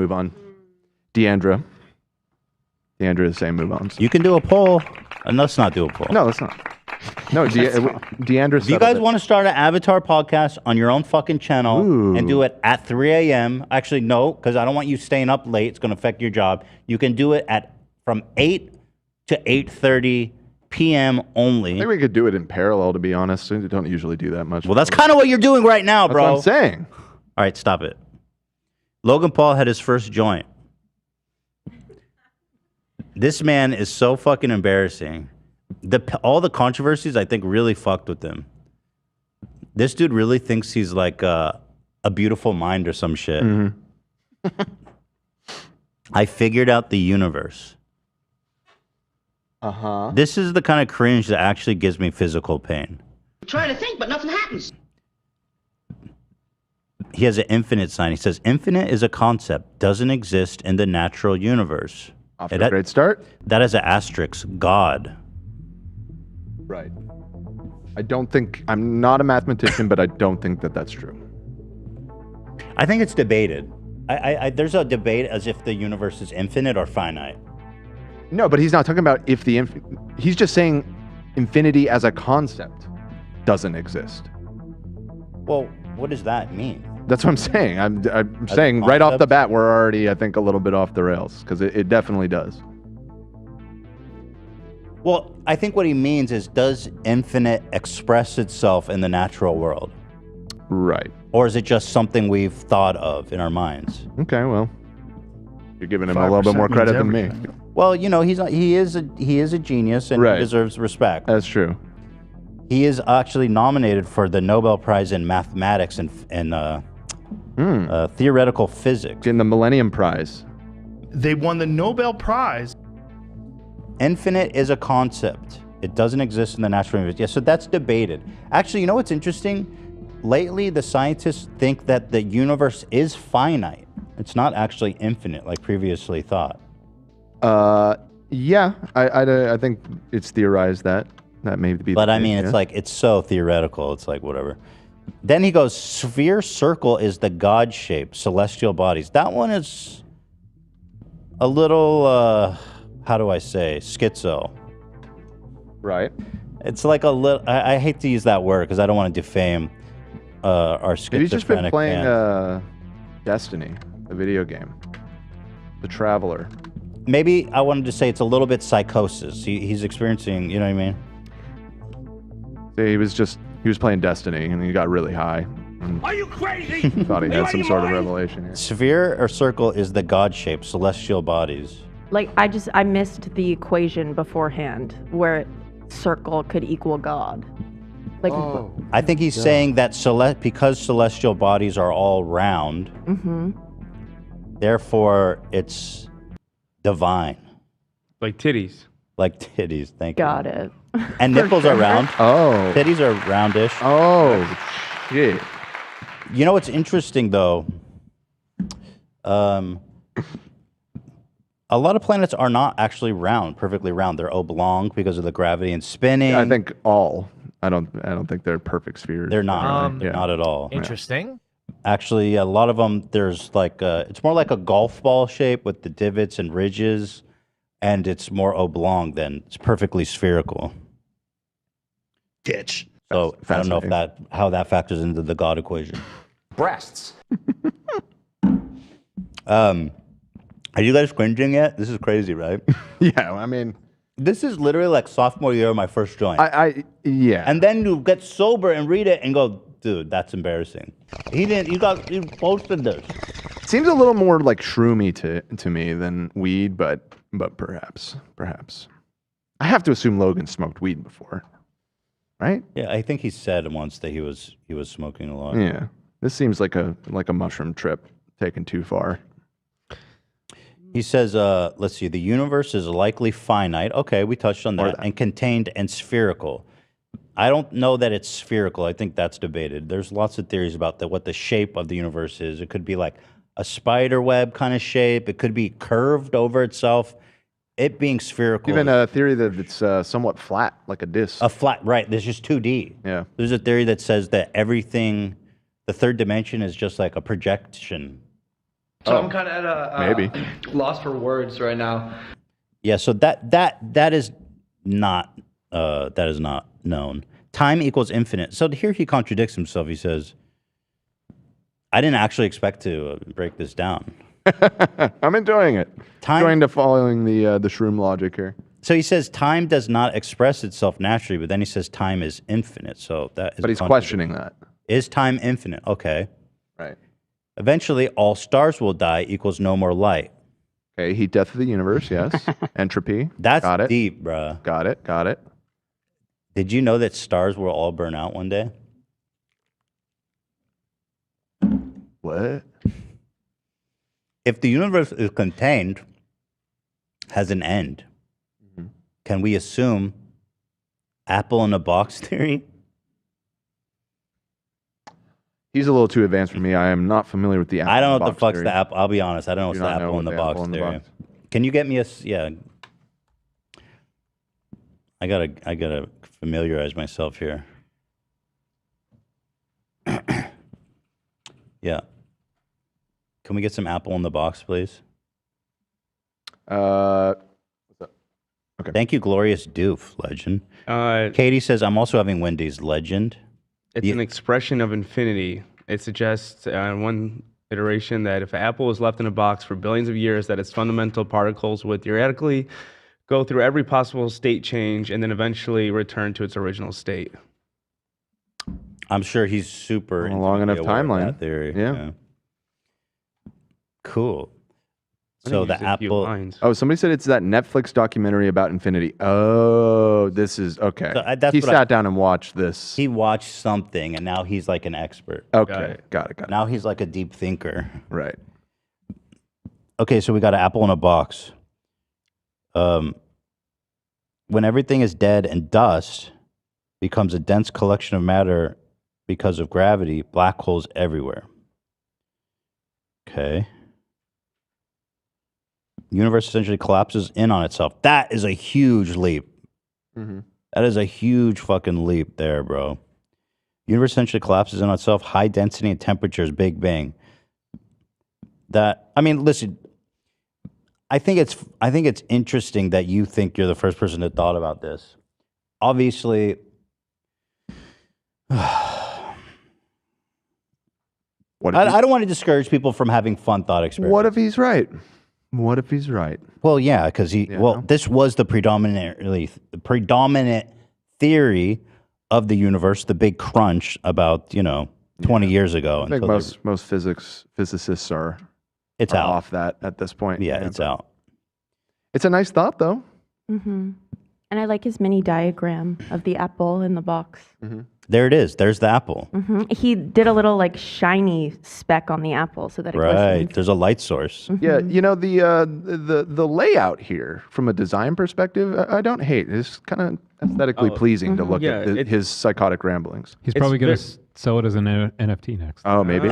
Move on. Deandra is saying move on. You can do a poll. And let's not do a poll. No, let's not. No, Deandra. Do you guys want to start an Avatar podcast on your own fucking channel and do it at 3 a.m.? Actually, no, because I don't want you staying up late. It's going to affect your job. You can do it from 8 to 8:30 p.m. only. I think we could do it in parallel, to be honest. We don't usually do that much. Well, that's kind of what you're doing right now, bro. That's what I'm saying. All right, stop it. Logan Paul had his first joint. This man is so fucking embarrassing. All the controversies, I think, really fucked with him. This dude really thinks he's like a beautiful mind or some shit. Mm-hmm. I figured out the universe. Uh-huh. This is the kind of cringe that actually gives me physical pain. I'm trying to think, but nothing happens. He has an infinite sign. He says, infinite is a concept, doesn't exist in the natural universe. Off to a great start. That is an asterisk, God. Right. I'm not a mathematician, but I don't think that that's true. I think it's debated. There's a debate as if the universe is infinite or finite. No, but he's not talking about if he's just saying infinity as a concept doesn't exist. Well, what does that mean? That's what I'm saying. I'm saying right off the bat, we're already, I think, a little bit off the rails, because it definitely does. Well, I think what he means is, does infinite express itself in the natural world? Right. Or is it just something we've thought of in our minds? Okay, well, you're giving him a little bit more credit than me. Well, you know, he is a genius and he deserves respect. That's true. He is actually nominated for the Nobel Prize in Mathematics and theoretical physics. In the Millennium Prize. They won the Nobel Prize. Infinite is a concept. It doesn't exist in the natural universe. Yeah, so that's debated. Actually, you know what's interesting? Lately, the scientists think that the universe is finite. It's not actually infinite like previously thought. Yeah, I think it's theorized that may be. But I mean, it's like, it's so theoretical. It's like, whatever. Then he goes, sphere circle is the God shape, celestial bodies. That one is a little, how do I say, schizo. Right. It's like a little, I hate to use that word because I don't want to defame our schizophrenic He's just been playing fans. Destiny, the video game. The Traveler. Maybe I wanted to say it's a little bit psychosis. He's experiencing, you know what I mean? He was playing Destiny and he got really high. Are you crazy? Thought he had some sort of revelation here. Sphere or circle is the God shape, celestial bodies. Like, I missed the equation beforehand where circle could equal God. Like, I think he's saying that because celestial bodies are all round, therefore it's divine. Like titties. Like titties, thank you. Got it. And nipples are round. Oh. Titties are roundish. Oh, shit. You know what's interesting, though? A lot of planets are not actually round, perfectly round. They're oblong because of the gravity and spinning. Yeah, I think all. I don't think they're perfect spheres. They're not. They're not at all. Interesting. Actually, a lot of them, there's like it's more like a golf ball shape with the divots and ridges, and it's more oblong than it's perfectly spherical. Ditch. So I don't know if how that factors into the God equation. Breasts. Are you guys cringing yet? This is crazy, right? Yeah, I mean, this is literally like sophomore year of my first joint. Yeah. And then you get sober and read it and go, dude, that's embarrassing. He posted this. Seems a little more like shroomy to me than weed, but perhaps. I have to assume Logan smoked weed before, right? Yeah, I think he said once that he was smoking a lot. Yeah, this seems like a mushroom trip taken too far. He says, let's see, the universe is likely finite. Okay, we touched on that. And contained and spherical. I don't know that it's spherical. I think that's debated. There's lots of theories about what the shape of the universe is. It could be like a spider web kind of shape. It could be curved over itself. It being spherical. Even a theory that it's somewhat flat, like a disc. A flat, right. There's just 2D. Yeah. There's a theory that says that everything, the third dimension is just like a projection So I'm kind of at a maybe. loss for words right now. Yeah, so that is not known. Time equals infinite. So here he contradicts himself. He says, "I didn't actually expect to break this down." I'm enjoying it. Enjoying to following the shroom logic here. So he says time does not express itself naturally, but then he says time is infinite. So that is. But he's questioning that. Is time infinite? Okay. Right. Eventually, all stars will die equals no more light. Okay, heat death of the universe, yes. Entropy. That's got it. deep, bruh. Got it. Did you know that stars will all burn out one day? What? If the universe is contained, has an end, can we assume apple in a box theory? He's a little too advanced for me. I am not familiar with the apple. I don't know what the box fuck's theory. the apple. I'll be honest. I don't know what's Do the not know apple in what the the box apple in the theory. box. Can you get me yeah. I gotta familiarize myself here. Yeah. Can we get some apple in the box, please? What's up? Okay. Thank you, Glorious Doof, legend. Katie says, I'm also having Wendy's, legend. It's an expression of infinity. It suggests one iteration that if an apple is left in a box for billions of years, that its fundamental particles would theoretically go through every possible state change and then eventually return to its original state. I'm sure he's super A long enough intimately aware of timeline. that theory. Yeah. Cool. I So think the just a few apple. lines. Oh, somebody said it's that Netflix documentary about infinity. Oh, this is okay. So that's he what sat down and watched this. He watched something, and now he's like an expert. Okay, got it. Now he's like a deep thinker. Right. Okay, so we got an apple in a box. When everything is dead and dust becomes a dense collection of matter because of gravity, black holes everywhere. Okay. Universe essentially collapses in on itself. That is a huge leap. Mm-hmm. That is a huge fucking leap there, bro. Universe essentially collapses in on itself. High density and temperatures, Big Bang. Listen. I think it's interesting that you think you're the first person that thought about this. Obviously, I don't want to discourage people from having fun thought experiments. What if he's right? What if he's right? Well, yeah, because this was the predominant theory of the universe, the big crunch about 20 years ago. I think most physicists are out off that at this point. Yeah, it's out. It's a nice thought though. Mm-hmm. And I like his mini diagram of the apple in the box. Mm-hmm. There it is. There's the apple. Mm-hmm. He did a little shiny speck on the apple so that it glistens. There's a light source. Mm-hmm. Yeah, the layout here from a design perspective, I don't hate. It's kind of aesthetically pleasing to look at his psychotic ramblings. He's probably going to sell it as an NFT next. Oh, maybe.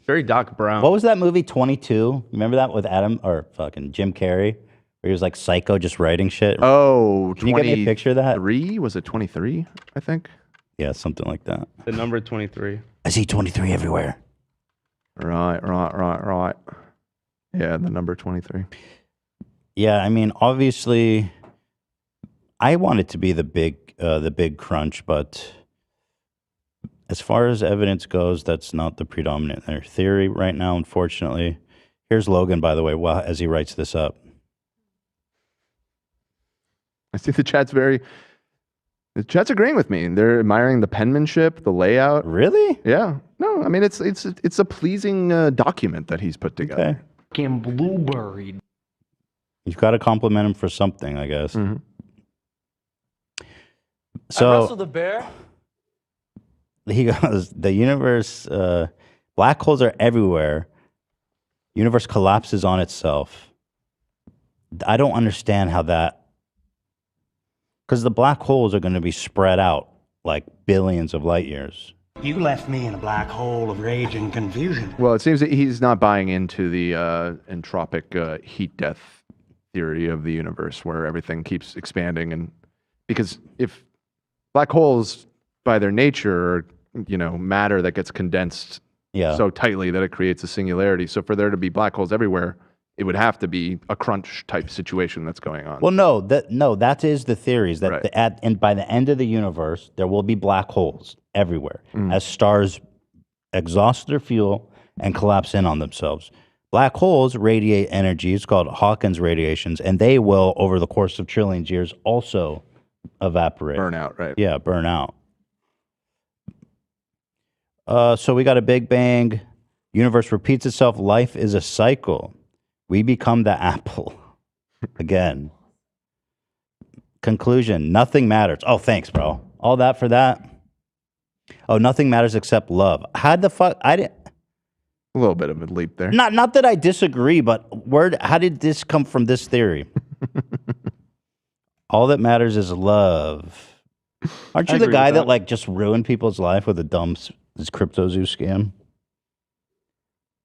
Very Doc Brown. What was that movie, 22? Remember that with Jim Carrey? Where he was like psycho just writing shit? Oh, Can you get me a picture of that? Was it 23, I think? Yeah, something like that. The number 23. I see 23 everywhere. Right. Yeah, the number 23. Yeah, obviously, I want it to be the big crunch, but as far as evidence goes, that's not the predominant theory right now, unfortunately. Here's Logan, by the way, as he writes this up. I see the chat's agreeing with me. They're admiring the penmanship, the layout. Really? Yeah. No, it's a pleasing document that he's put together. Okay. Fucking blueberry. You've got to compliment him for something, I guess. Mm-hmm. So I wrestled a bear. He goes, the universe, black holes are everywhere. Universe collapses on itself. I don't understand how that, because the black holes are going to be spread out like billions of light years. You left me in a black hole of rage and confusion. Well, it seems that he's not buying into the entropic heat death theory of the universe, where everything keeps expanding, and because if black holes, by their nature, are matter that gets condensed so tightly that it creates a singularity. So for there to be black holes everywhere, it would have to be a crunch type situation that's going on. Well, that is the theory, is that and by the end of the universe, there will be black holes everywhere as stars exhaust their fuel and collapse in on themselves. Black holes radiate energy. It's called Hawkins radiations, and they will, over the course of trillions of years, also evaporate. Burn out, right? Yeah, burn out. So we got a Big Bang. Universe repeats itself. Life is a cycle. We become the apple again. Conclusion: nothing matters. Oh, thanks, bro. All that for that. Oh, nothing matters except love. How the fuck? I didn't. A little bit of a leap there. Not that I disagree, but how did this come from this theory? All that matters is love. Aren't you the guy that like just ruined people's life with a dumb this CryptoZoo scam?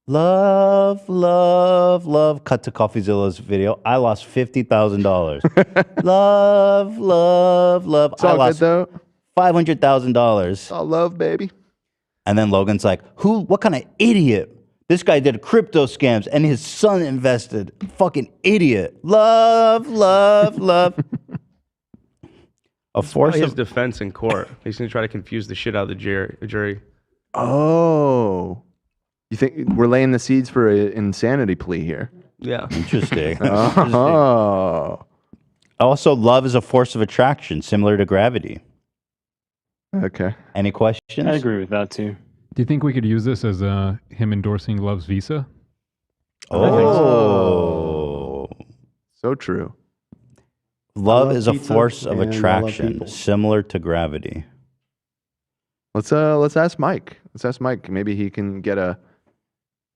Love, love, love. Cut to CoffeeZilla's video. I lost $50,000. Love, love, love. It's all I lost good though. $500,000. All love, baby. And then Logan's like, what kind of idiot? This guy did crypto scams and his son invested. Fucking idiot. Love, love, love. A force his of defense in court. He's going to try to confuse the shit out of the jury. Oh. You think we're laying the seeds for an insanity plea here? Yeah. Interesting. Oh. Also, love is a force of attraction, similar to gravity. Okay. Any questions? I agree with that too. Do you think we could use this as him endorsing Love's visa? Oh. So true. Love is a pizza force of and I love attraction, people. similar to gravity. Let's ask Mike. Let's ask Mike. Maybe he can get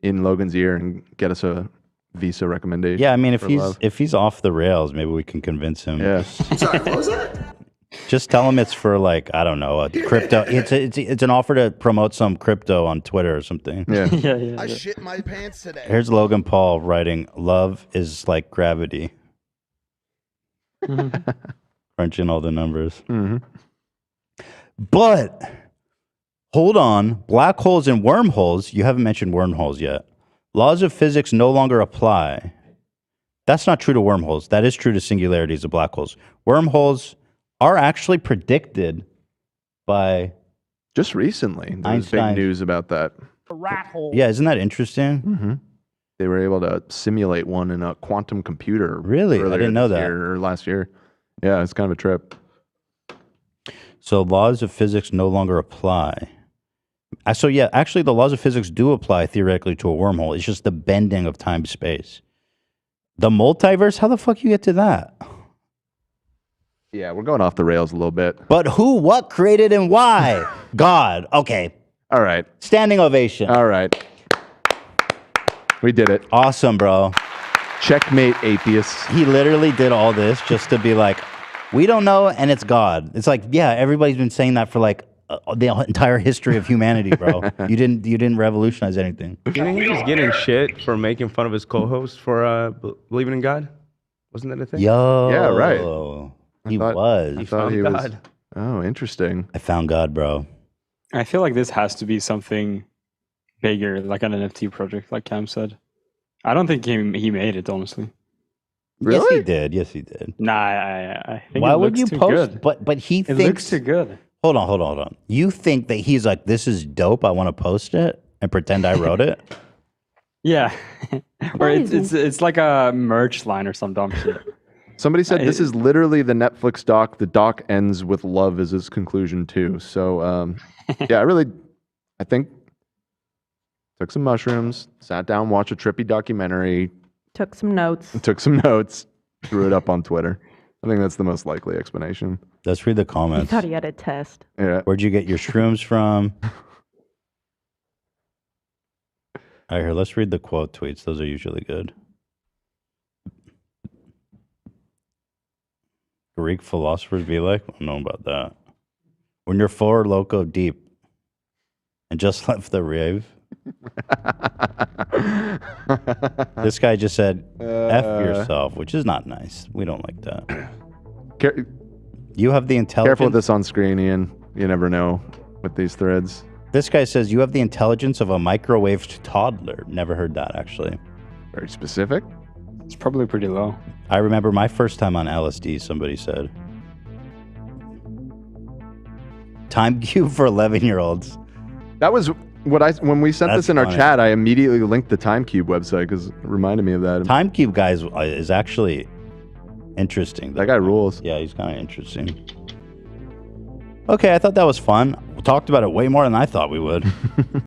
in Logan's ear and get us a visa recommendation. Yeah, I mean, for love. if he's off the rails, maybe we can convince him. Yeah. Sorry, what was that? Just tell him it's for like, I don't know, a crypto. It's an offer to promote some crypto on Twitter or something. Yeah. yeah. I shit my pants today. Here's Logan Paul writing, "Love is like gravity." Crunching all the numbers. Mm-hmm. But hold on, black holes and wormholes. You haven't mentioned wormholes yet. Laws of physics no longer apply. That's not true to wormholes. That is true to singularities of black holes. Wormholes are actually predicted by just recently. There was big news about that. Yeah, isn't that interesting? Mm-hmm. They were able to simulate one in a quantum computer. Really? I didn't know that. Last year. Yeah, it's kind of a trip. So laws of physics no longer apply. So yeah, actually the laws of physics do apply theoretically to a wormhole. It's just the bending of time-space. The multiverse, how the fuck you get to that? Yeah, we're going off the rails a little bit. But who, what, created, and why? God. Okay. All right. Standing ovation. All right. We did it. Awesome, bro. Checkmate, atheists. He literally did all this just to be like, we don't know, and it's God. It's like, yeah, everybody's been saying that for like the entire history of humanity, bro. You didn't revolutionize anything. You think he was getting shit for making fun of his co-host for believing in God? Wasn't that a thing? Yo. Yeah, right. He was. He found God. Oh, interesting. I found God, bro. I feel like this has to be something bigger, like an NFT project, like Cam said. I don't think he made it, honestly. Really? Yes, he did. Yes, he did. Nah, I think Why it would looks you too post? good. But he It thinks. looks too good. Hold on. You think that he's like, this is dope. I want to post it and pretend I wrote it. Yeah, or it's like a merch line or some dumb shit. Somebody said this is literally the Netflix doc. The doc ends with love as his conclusion too. So yeah, I think took some mushrooms, sat down, watched a trippy documentary, Took some notes. threw it up on Twitter. I think that's the most likely explanation. Let's read the He comments. thought he had a test. Yeah. Where'd you get your shrooms from? All right, here, let's read the quote tweets. Those are usually good. Greek philosophers be like, I don't know about that. When you're four loco deep and just left the rave. This guy just said, F yourself, which is not nice. We don't like that. You have the intelligence. Careful with this on screen, Ian. You never know with these threads. This guy says you have the intelligence of a microwaved toddler. Never heard that, actually. Very specific. It's probably pretty low. I remember my first time on LSD, somebody said. Time cube for 11-year-olds. That was when we sent That's this in our funny. chat, I immediately linked the Time Cube website because it reminded me of that. Time cube, guys, is actually interesting. That guy rules. Yeah, he's kind of interesting. Okay, I thought that was fun. We talked about it way more than I thought we would.